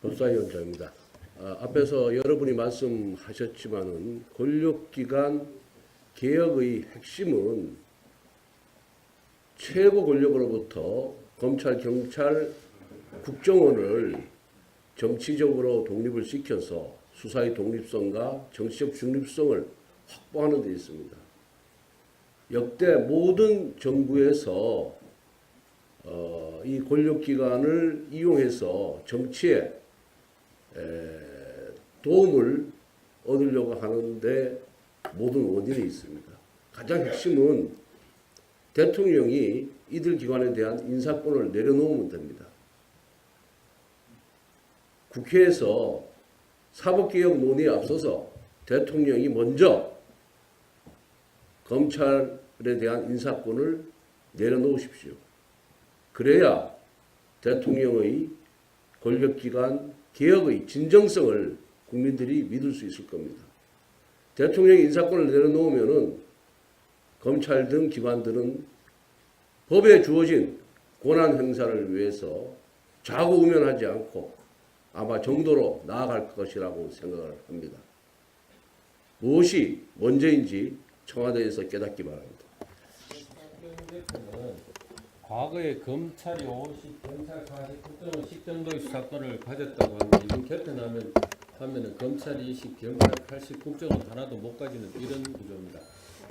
법사위원장입니다. 앞에서 여러분이 말씀하셨지만은 권력기관 개혁의 핵심은 최고 권력으로부터 검찰, 경찰, 국정원을 정치적으로 독립을 시켜서 수사의 독립성과 정치적 중립성을 확보하는 데 있습니다. 역대 모든 정부에서 이 권력기관을 이용해서 정치에 도움을 얻으려고 하는데 모든 원인이 있습니다. 가장 핵심은 대통령이 이들 기관에 대한 인사권을 내려놓으면 됩니다. 국회에서 사법개혁 논의에 앞서서 대통령이 먼저 검찰에 대한 인사권을 내려놓으십시오. 그래야 대통령의 권력기관 개혁의 진정성을 국민들이 믿을 수 있을 겁니다. 대통령이 인사권을 내려놓으면은 검찰 등 기관들은 법에 주어진 권한 행사를 위해서 좌우우면하지 않고 아마 정도로 나아갈 것이라고 생각을 합니다. 무엇이 먼저인지 청와대에서 깨닫기 바랍니다. 과거에 검찰이 50, 경찰 49등 정도의 수사권을 가졌다고 하는데 이건 개편하면은 검찰이 20, 경찰 80, 국정은 하나도 못 가지는 이런 구조입니다.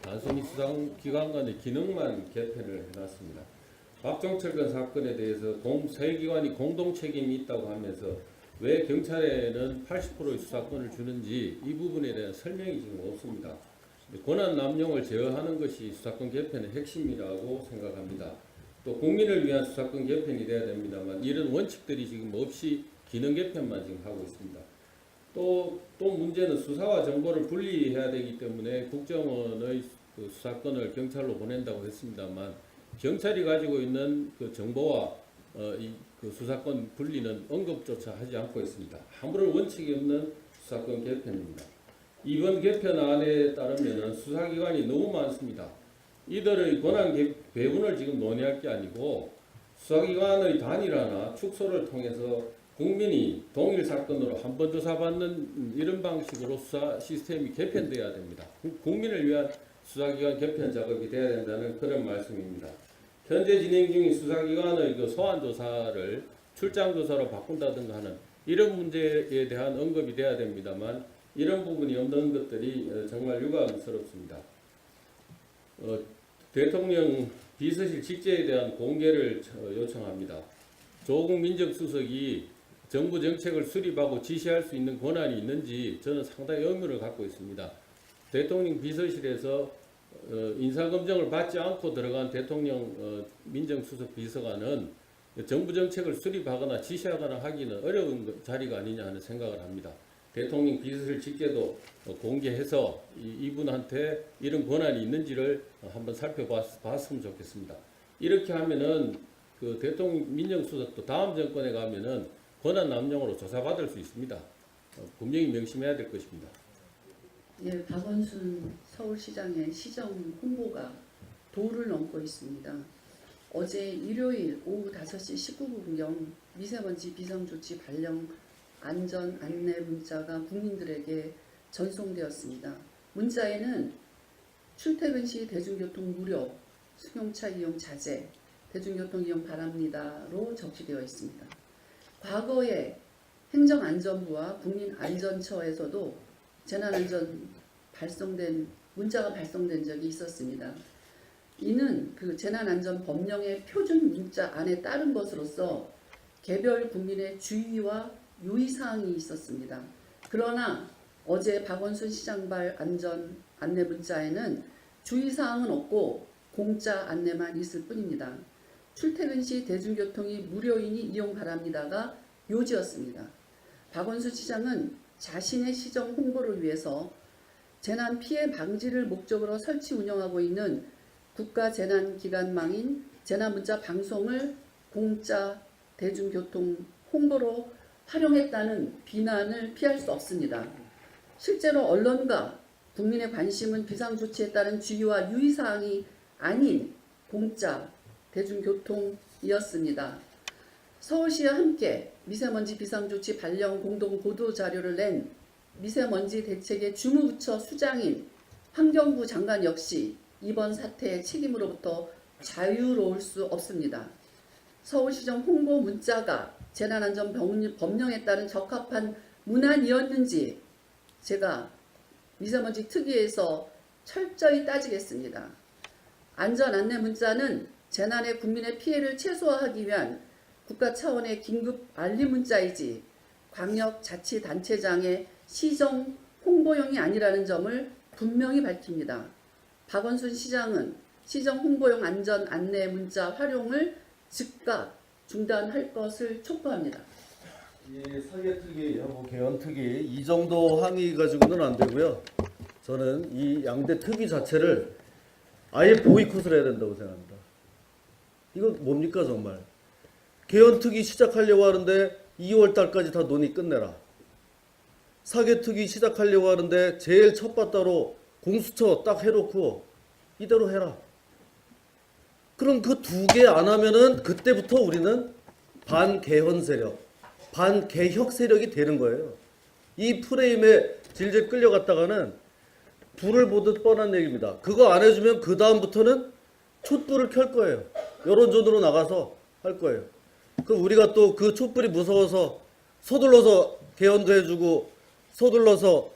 단순히 수사기관 간의 기능만 개편을 해놨습니다. 박종철 사건에 대해서 세 기관이 공동 책임이 있다고 하면서 왜 경찰에는 80%의 수사권을 주는지 이 부분에 대한 설명이 지금 없습니다. 권한 남용을 제어하는 것이 수사권 개편의 핵심이라고 생각합니다. 또 국민을 위한 수사권 개편이 돼야 됩니다만 이런 원칙들이 지금 없이 기능 개편만 지금 하고 있습니다. 또 문제는 수사와 정보를 분리해야 되기 때문에 국정원의 그 수사권을 경찰로 보낸다고 했습니다만 경찰이 가지고 있는 그 정보와 그 수사권 분리는 언급조차 하지 않고 있습니다. 아무런 원칙이 없는 수사권 개편입니다. 이번 개편안에 따르면 수사기관이 너무 많습니다. 이들의 권한 배분을 지금 논의할 게 아니고 수사기관의 단일화나 축소를 통해서 국민이 동일 사건으로 한 번 조사받는 이런 방식으로 수사 시스템이 개편돼야 됩니다. 국민을 위한 수사기관 개편 작업이 돼야 된다는 그런 말씀입니다. 현재 진행 중인 수사기관의 그 소환조사를 출장조사로 바꾼다든가 하는 이런 문제에 대한 언급이 돼야 됩니다만 이런 부분이 없는 것들이 정말 유감스럽습니다. 대통령 비서실 직제에 대한 공개를 요청합니다. 조국 민정수석이 정부 정책을 수립하고 지시할 수 있는 권한이 있는지 저는 상당히 의문을 갖고 있습니다. 대통령 비서실에서 인사검증을 받지 않고 들어간 대통령 민정수석 비서관은 정부 정책을 수립하거나 지시하거나 하기는 어려운 자리가 아니냐 하는 생각을 합니다. 대통령 비서실 직제도 공개해서 이분한테 이런 권한이 있는지를 한번 살펴봤으면 좋겠습니다. 이렇게 하면은 그 대통령 민정수석도 다음 정권에 가면은 권한 남용으로 조사받을 수 있습니다. 분명히 명심해야 될 것입니다. 예, 박원순 서울시장의 시정 홍보가 도를 넘고 있습니다. 어제 일요일 오후 5시 19분경 미세먼지 비상조치 발령 안전 안내 문자가 국민들에게 전송되었습니다. 문자에는 출퇴근 시 대중교통 무료, 승용차 이용 자제, 대중교통 이용 바랍니다로 적시되어 있습니다. 과거에 행정안전부와 국민안전처에서도 재난안전 문자가 발송된 적이 있었습니다. 이는 그 재난안전 법령의 표준 문자 안에 따른 것으로서 개별 국민의 주의와 유의사항이 있었습니다. 그러나 어제 박원순 시장발 안전 안내 문자에는 주의사항은 없고 공짜 안내만 있을 뿐입니다. 출퇴근 시 대중교통이 무료이니 이용 바랍니다가 요지였습니다. 박원순 시장은 자신의 시정 홍보를 위해서 재난 피해 방지를 목적으로 설치 운영하고 있는 국가재난기관망인 재난문자 방송을 공짜 대중교통 홍보로 활용했다는 비난을 피할 수 없습니다. 실제로 언론과 국민의 관심은 비상조치에 따른 주의와 유의사항이 아닌 공짜 대중교통이었습니다. 서울시와 함께 미세먼지 비상조치 발령 공동 보도자료를 낸 미세먼지 대책의 주무부처 수장인 환경부 장관 역시 이번 사태의 책임으로부터 자유로울 수 없습니다. 서울시정 홍보 문자가 재난안전법령에 따른 적합한 문안이었는지 제가 미세먼지 특위에서 철저히 따지겠습니다. 안전안내 문자는 재난의 국민의 피해를 최소화하기 위한 국가 차원의 긴급 알림 문자이지 광역자치단체장의 시정 홍보용이 아니라는 점을 분명히 밝힙니다. 박원순 시장은 시정 홍보용 안전 안내 문자 활용을 즉각 중단할 것을 촉구합니다. 이 사개특위, 개헌특위 이 정도 항의 가지고는 안 되고요. 저는 이 양대 특위 자체를 아예 보이콧을 해야 된다고 생각합니다. 이거 뭡니까 정말. 개헌특위 시작하려고 하는데 2월 달까지 다 논의 끝내라. 사개특위 시작하려고 하는데 제일 첫 바따로 공수처 딱 해놓고 이대로 해라. 그럼 그 두 개 안 하면은 그때부터 우리는 반개헌 세력, 반개혁 세력이 되는 거예요. 이 프레임에 질질 끌려갔다가는 불을 보듯 뻔한 얘기입니다. 그거 안 해주면 그 다음부터는 촛불을 켤 거예요. 여론전으로 나가서 할 거예요. 그럼 우리가 또 그 촛불이 무서워서 서둘러서 개헌도 해주고 서둘러서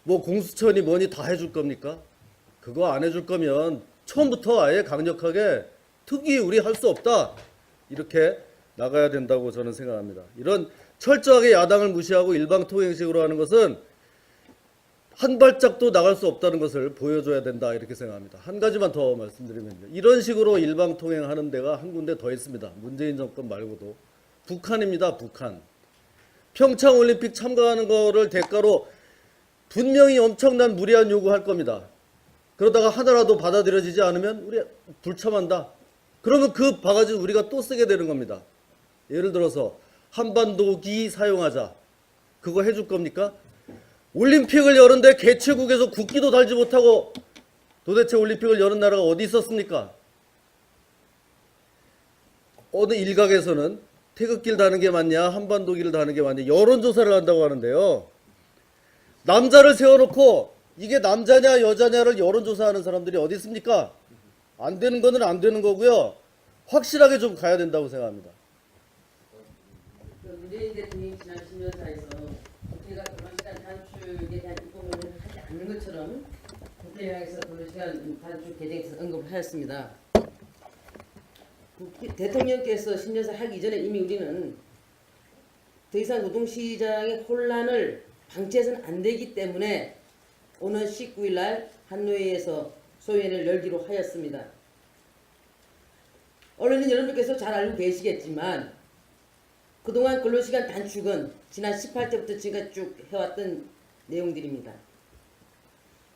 뭐 공수처니 뭐니 다 해줄 겁니까? 그거 안 해줄 거면 처음부터 아예 강력하게 특위 우리 할 수 없다 이렇게 나가야 된다고 저는 생각합니다. 이런 철저하게 야당을 무시하고 일방통행식으로 하는 것은 한 발짝도 나갈 수 없다는 것을 보여줘야 된다 이렇게 생각합니다. 한 가지만 더 말씀드리면요. 이런 식으로 일방통행하는 데가 한 군데 더 있습니다. 문재인 정권 말고도. 북한입니다. 북한. 평창올림픽 참가하는 거를 대가로 분명히 엄청난 무리한 요구할 겁니다. 그러다가 하나라도 받아들여지지 않으면 우리 불참한다. 그러면 그 바가지는 우리가 또 쓰게 되는 겁니다. 예를 들어서 한반도기 사용하자. 그거 해줄 겁니까? 올림픽을 여는데 개최국에서 국기도 달지 못하고 도대체 올림픽을 여는 나라가 어디 있었습니까? 어느 일각에서는 태극기를 다는 게 맞냐 한반도기를 다는 게 맞냐 여론조사를 한다고 하는데요. 남자를 세워놓고 이게 남자냐 여자냐를 여론조사하는 사람들이 어디 있습니까? 안 되는 거는 안 되는 거고요. 확실하게 좀 가야 된다고 생각합니다. 문재인 대통령이 지난 신년사에서 국회가 근로시간 단축에 대한 입법을 하지 않는 것처럼 국회에 향해서 근로시간 단축 개정에서 언급을 하였습니다. 대통령께서 신년사 하기 이전에 이미 우리는 더 이상 노동시장의 혼란을 방치해서는 안 되기 때문에 오는 19일 날 한노회에서 소위회를 열기로 하였습니다. 언론인 여러분께서 잘 알고 계시겠지만 그동안 근로시간 단축은 지난 18대부터 지금까지 쭉 해왔던 내용들입니다.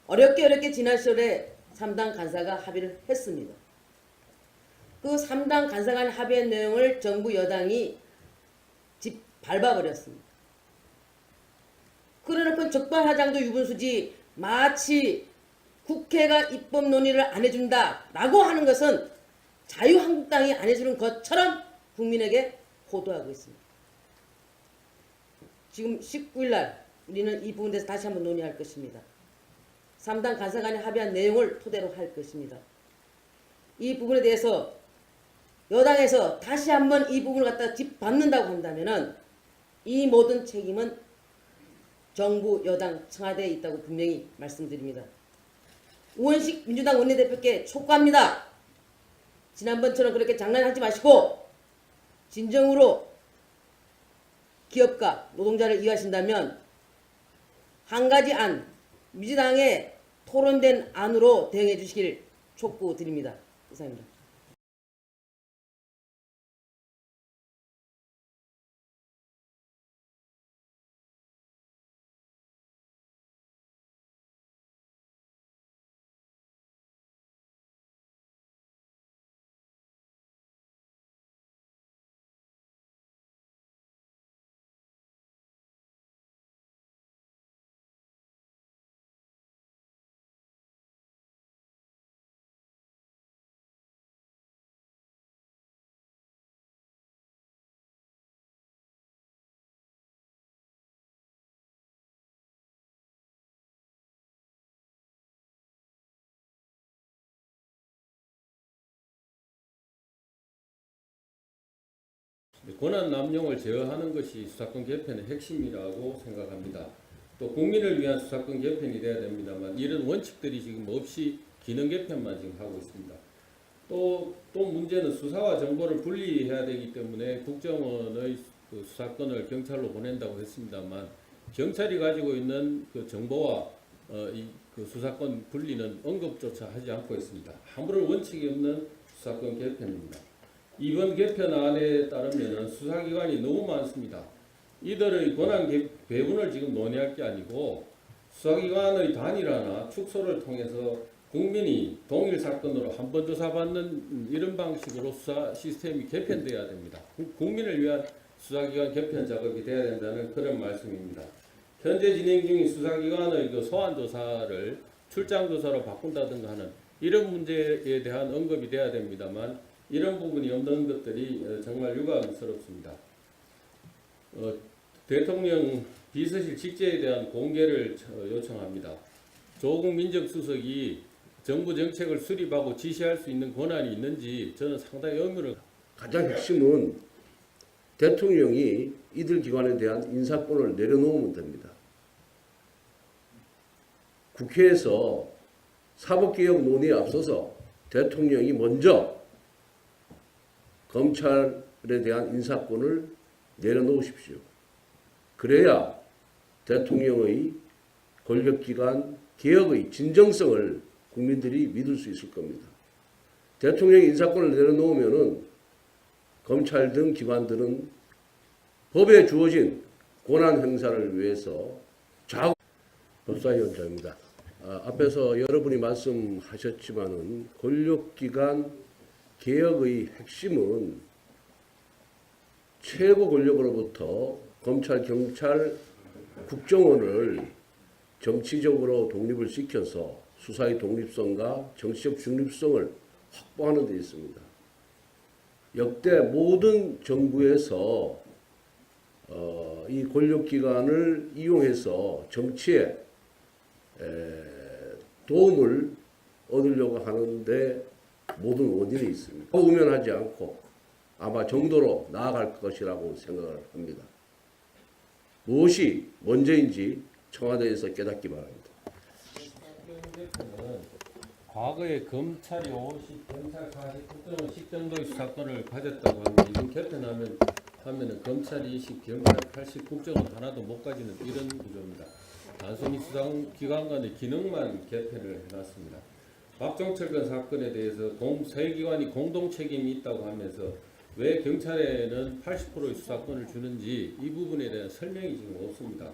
어렵게 지난 10월에 3당 간사가 합의를 했습니다. 그 3당 간사 간 합의한 내용을 정부 여당이 밟아버렸습니다. 그러놓고 적반하장도 유분수지 마치 국회가 입법 논의를 안 해준다라고 하는 것은 자유한국당이 안 해주는 것처럼 국민에게 호도하고 있습니다. 지금 19일 날 우리는 이 부분에 대해서 다시 한번 논의할 것입니다. 3당 간사 간에 합의한 내용을 토대로 할 것입니다. 이 부분에 대해서 여당에서 다시 한번 이 부분을 갖다 짚밟는다고 한다면은 이 모든 책임은 정부, 여당, 청와대에 있다고 분명히 말씀드립니다. 우원식 민주당 원내대표께 촉구합니다. 지난번처럼 그렇게 장난하지 마시고 진정으로 기업가, 노동자를 이해하신다면 한 가지 안, 민주당의 토론된 안으로 대응해 주시길 촉구드립니다. 이상입니다. 권한 남용을 제어하는 것이 수사권 개편의 핵심이라고 생각합니다. 또 국민을 위한 수사권 개편이 돼야 됩니다만 이런 원칙들이 지금 없이 기능 개편만 지금 하고 있습니다. 또 문제는 수사와 정보를 분리해야 되기 때문에 국정원의 그 수사권을 경찰로 보낸다고 했습니다만 경찰이 가지고 있는 그 정보와 그 수사권 분리는 언급조차 하지 않고 있습니다. 아무런 원칙이 없는 수사권 개편입니다. 이번 개편안에 따르면 수사기관이 너무 많습니다. 이들의 권한 배분을 지금 논의할 게 아니고 수사기관의 단일화나 축소를 통해서 국민이 동일 사건으로 한 번 조사받는 이런 방식으로 수사 시스템이 개편돼야 됩니다. 국민을 위한 수사기관 개편 작업이 돼야 된다는 그런 말씀입니다. 현재 진행 중인 수사기관의 그 소환조사를 출장조사로 바꾼다든가 하는 이런 문제에 대한 언급이 돼야 됩니다만 이런 부분이 없는 것들이 정말 유감스럽습니다. 대통령 비서실 직제에 대한 공개를 요청합니다. 조국 민정수석이 정부 정책을 수립하고 지시할 수 있는 권한이 있는지 저는 상당히 의문을 가장 핵심은 대통령이 이들 기관에 대한 인사권을 내려놓으면 됩니다. 국회에서 사법개혁 논의에 앞서서 대통령이 먼저 검찰에 대한 인사권을 내려놓으십시오. 그래야 대통령의 권력기관 개혁의 진정성을 국민들이 믿을 수 있을 겁니다. 대통령이 인사권을 내려놓으면은 검찰 등 기관들은 법에 주어진 권한 행사를 위해서 법사위원장입니다. 앞에서 여러분이 말씀하셨지만은 권력기관 개혁의 핵심은 최고 권력으로부터 검찰, 경찰, 국정원을 정치적으로 독립을 시켜서 수사의 독립성과 정치적 중립성을 확보하는 데 있습니다. 역대 모든 정부에서 이 권력기관을 이용해서 정치에 도움을 얻으려고 하는데 모든 원인이 있습니다. 우면하지 않고 아마 정도로 나아갈 것이라고 생각을 합니다. 무엇이 먼저인지 청와대에서 깨닫기 바랍니다. 과거에 검찰이 50, 경찰 40, 국정원 10 정도의 수사권을 가졌다고 하는데 이번 개편하면은 검찰이 20, 경찰 80, 국정원 하나도 못 가지는 이런 구조입니다. 단순히 수사기관 간의 기능만 개편을 해놨습니다. 박종철 사건에 대해서 세 기관이 공동 책임이 있다고 하면서 왜 경찰에는 80%의 수사권을 주는지 이 부분에 대한 설명이 지금 없습니다.